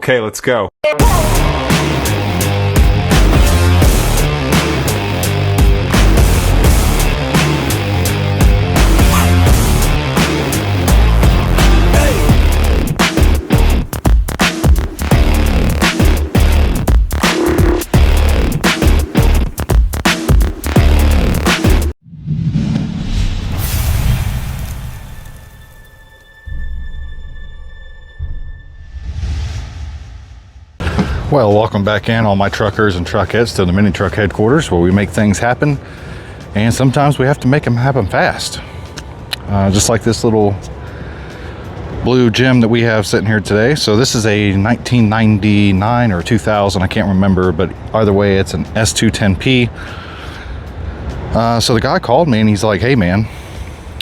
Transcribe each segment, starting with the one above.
Okay, let's go. Well, welcome back in, all my truckers and truckettes, to the Mini Truck headquarters, where we make things happen, and sometimes we have to make them happen fast. Just like this little blue gem that we have sitting here today. So this is a 1999 or 2000, I can't remember, but either way, it's an S210P. So the guy called me and he's like, "Hey man,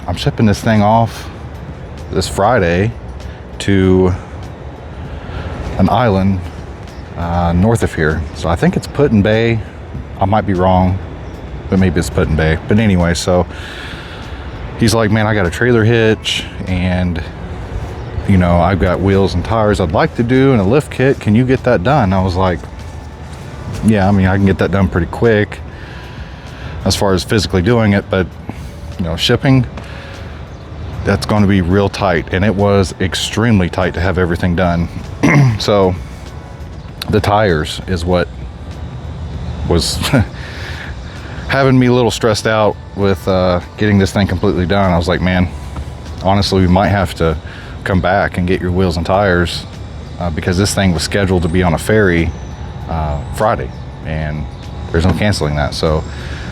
I'm shipping this thing off this Friday to an island north of here." So I think it's Put-in-Bay. I might be wrong, but maybe it's Put-in-Bay. But anyway, so he's like, "Man, I got a trailer hitch and you know, I've got wheels and tires I'd like to do and a lift kit. Can you get that done?" I was like, "Yeah, I mean, I can get that done pretty quick as far as physically doing it, but you know, shipping, that's going to be real tight." And it was extremely tight to have everything done. So the tires is what was having me a little stressed out with getting this thing completely done. I was like, "Man, honestly, we might have to come back and get your wheels and tires because this thing was scheduled to be on a ferry Friday, and there's no canceling that. So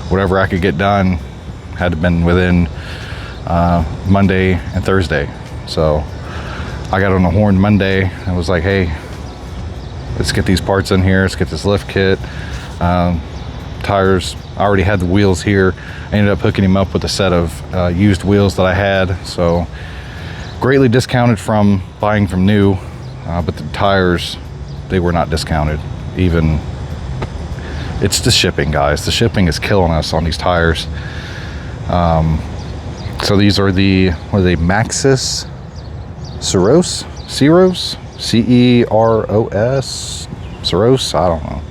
whatever I could get done had to been within Monday and Thursday." So I got on the horn Monday and was like, "Hey, let's get these parts in here. Let's get this lift kit. Tires, I already had the wheels here. I ended up hooking him up with a set of used wheels that I had. So greatly discounted from buying from new, but the tires, they were not discounted. Even, it's the shipping, guys. The shipping is killing us on these tires. So these are the, what are they, Maxxis Ceros? C-E-R-O-S, Ceros, I don't know.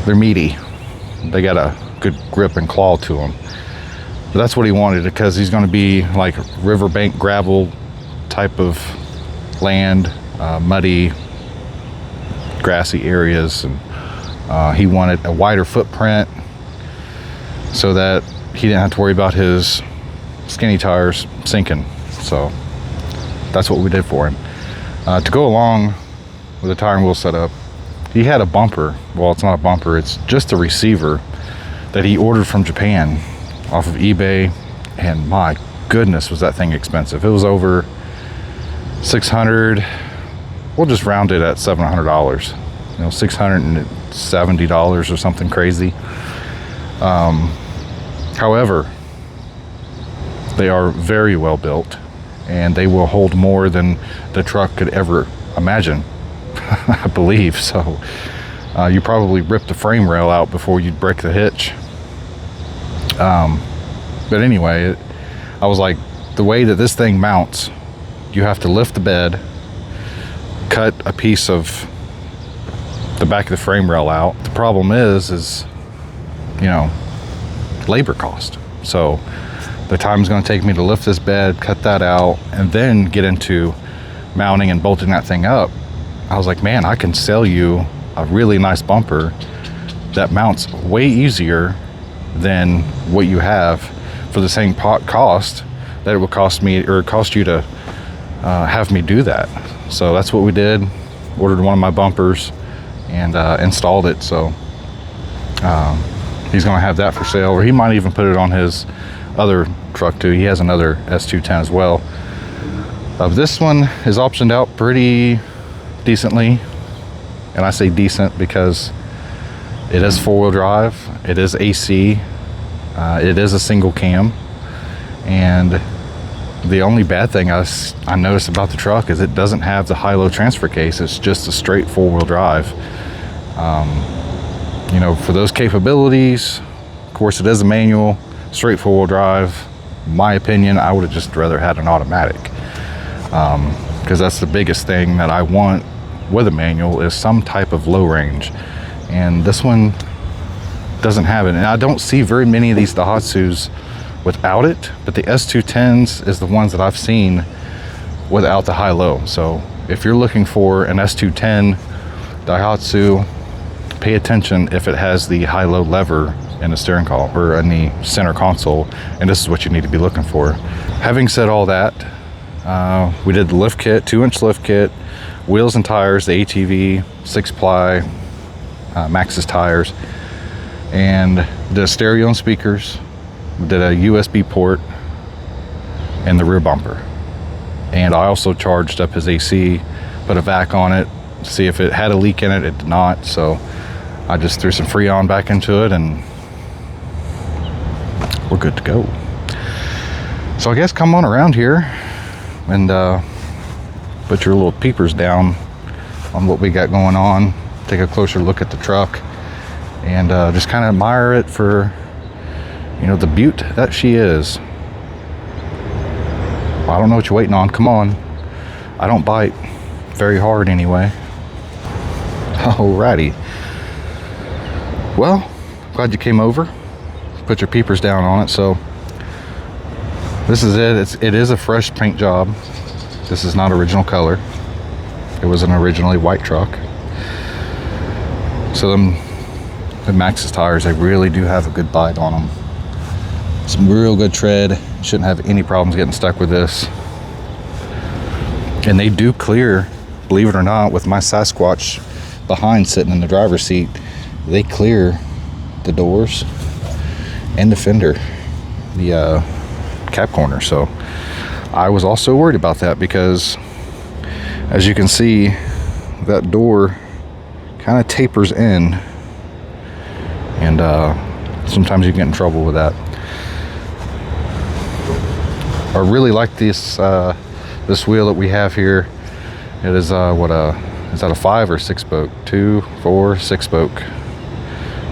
They're meaty. They got a good grip and claw to them. But that's what he wanted, because he's going to be like riverbank gravel type of land, muddy, grassy areas. And he wanted a wider footprint so that he didn't have to worry about his skinny tires sinking. So that's what we did for him. To go along with the tire and wheel setup, he had a bumper. Well, it's not a bumper, it's just a receiver that he ordered from Japan off of eBay, and my goodness, was that thing expensive. It was over 600, we'll just round it at $700, you know, $670 or something crazy. However, they are very well built, and they will hold more than the truck could ever imagine, I believe. So you probably ripped the frame rail out before you'd break the hitch. But anyway, I was like, the way that this thing mounts, you have to lift the bed, cut a piece of the back of the frame rail out. The problem is, you know, labor cost. So the time it's going to take me to lift this bed, cut that out, and then get into mounting and bolting that thing up. I was like, man, I can sell you a really nice bumper that mounts way easier than what you have for the same cost that it would cost me, or cost you to have me do that. So that's what we did. Ordered one of my bumpers and installed it. So he's going to have that for sale, or he might even put it on his other truck too. He has another S210 as well. This one is optioned out pretty decently, and I say decent because it is four-wheel drive, it is AC, it is a single cam, and the only bad thing I noticed about the truck is it doesn't have the high-low transfer case. It's just a straight four-wheel drive. You know, for those capabilities, of course it is a manual, straight four-wheel drive. In my opinion, I would have just rather had an automatic, because that's the biggest thing that I want with a manual is some type of low range, and this one doesn't have it. And I don't see very many of these Daihatsus without it, but the S210s is the ones that I've seen without the high-low. So if you're looking for an S210 Daihatsu, pay attention if it has the high-low lever in the steering column or in the center console, and this is what you need to be looking for. Having said all that, we did the lift kit, 2-inch lift kit, wheels and tires, the ATV, 6-ply, Maxxis tires, and the stereo and speakers. We did a USB port and the rear bumper. And I also charged up his AC, put a vac on it, see if it had a leak in it. It did not, so I just threw some Freon back into it and we're good to go. So I guess come on around here and put your little peepers down on what we got going on, take a closer look at the truck, and just kind of admire it for, you know, the beaut that she is. Well, I don't know what you're waiting on. Come on. I don't bite very hard anyway. Alrighty. Well, glad you came over. Put your peepers down on it. So this is it. It is a fresh paint job. This is not original color. It was an originally white truck. So the Maxxis tires, they really do have a good bite on them. Some real good tread. Shouldn't have any problems getting stuck with this. And they do clear, believe it or not, with my Sasquatch behind sitting in the driver's seat. They clear the doors and the fender, the cap corner. So I was also worried about that because, as you can see, that door kind of tapers in, and sometimes you get in trouble with that. I really like this this wheel that we have here. It is is that a 5 or 6 spoke? 2, 4, 6 spoke.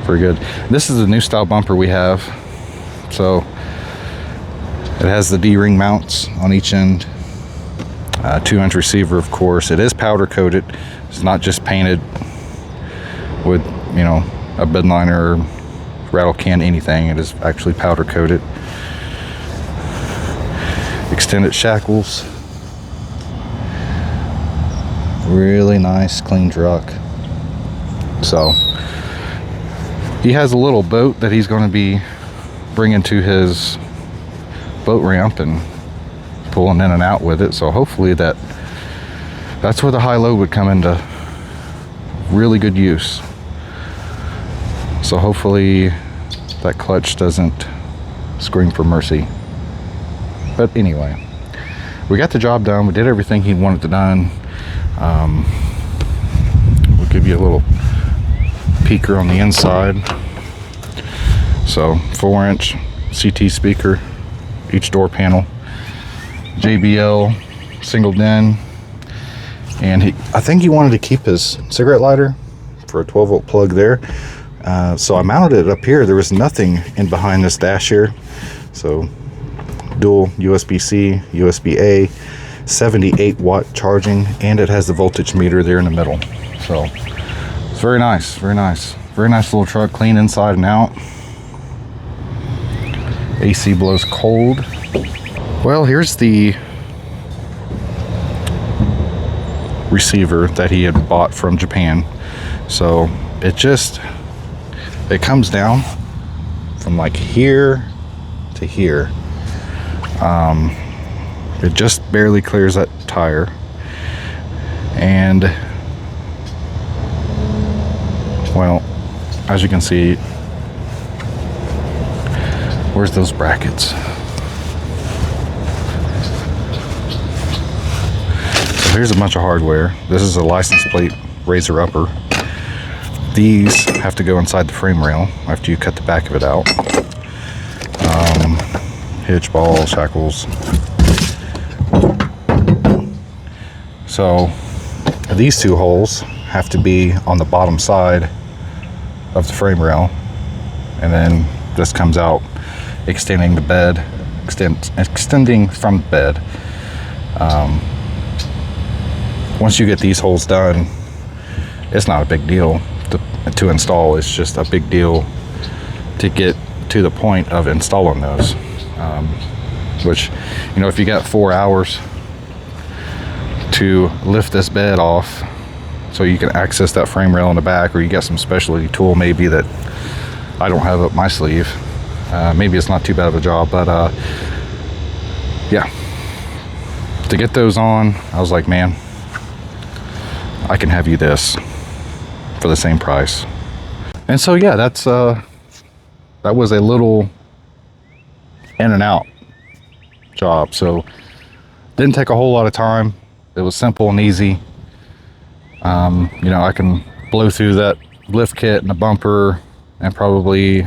Pretty good. This is the new style bumper we have. So it has the D-ring mounts on each end. 2-inch receiver, of course. It is powder coated. It's not just painted with, you know, a bed liner or rattle can anything. It is actually powder coated. Extended shackles. Really nice, clean truck. So he has a little boat that he's going to be bringing to his boat ramp and pulling in and out with it. So hopefully that's where the high-low would come into really good use. So hopefully that clutch doesn't scream for mercy. But anyway, we got the job done. We did everything he wanted to done. We'll give you a little peeker on the inside. So 4-inch CT speaker, each door panel, JBL single DIN, and I think he wanted to keep his cigarette lighter for a 12-volt plug there. So I mounted it up here. There was nothing in behind this dash here. So dual USB-C, USB-A, 78-watt charging, and it has the voltage meter there in the middle. So it's very nice, very nice. Very nice little truck, clean inside and out. AC blows cold. Well, here's the receiver that he had bought from Japan. So it comes down from like here to here. It just barely clears that tire, and well, as you can see, where's those brackets? So here's a bunch of hardware. This is a license plate raiser upper. These have to go inside the frame rail after you cut the back of it out. Hitch, ball, shackles. So these two holes have to be on the bottom side of the frame rail, and then this comes out extending the bed, extending from the bed. Once you get these holes done, it's not a big deal to install. It's just a big deal to get to the point of installing those. Which, you know, if you got 4 hours to lift this bed off so you can access that frame rail in the back, or you got some specialty tool maybe that I don't have up my sleeve, maybe it's not too bad of a job. But yeah, to get those on, I was like, man, I can have you this for the same price. And so yeah, that was a little in and out job. So didn't take a whole lot of time. It was simple and easy. You know, I can blow through that lift kit and the bumper in probably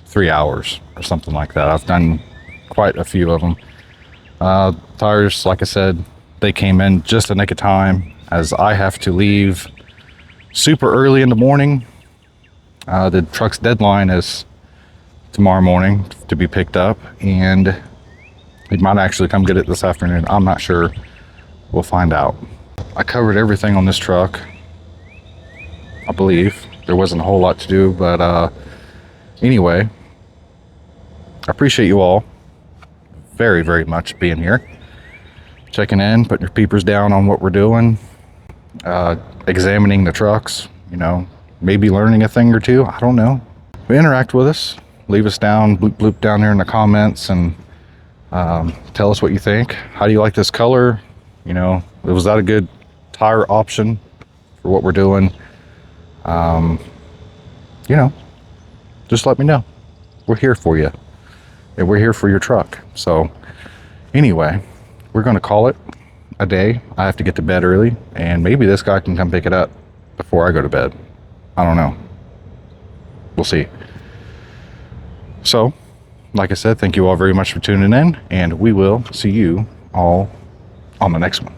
3 hours or something like that. I've done quite a few of them. Tires, like I said, they came in just a nick of time, as I have to leave super early in the morning. The truck's deadline is tomorrow morning to be picked up, and he might actually come get it this afternoon. I'm not sure. We'll find out. I covered everything on this truck, I believe. There wasn't a whole lot to do, but anyway, I appreciate you all very, very much being here, checking in, putting your peepers down on what we're doing, examining the trucks, you know, maybe learning a thing or two. I don't know. Interact with us. Leave us down, bloop bloop down there in the comments, and tell us what you think. How do you like this color? You know, was that a good tire option for what we're doing? You know, just let me know. We're here for you, and we're here for your truck. So anyway, we're going to call it a day. I have to get to bed early, and maybe this guy can come pick it up before I go to bed. I don't know. We'll see. So, like I said, thank you all very much for tuning in, and we will see you all on the next one.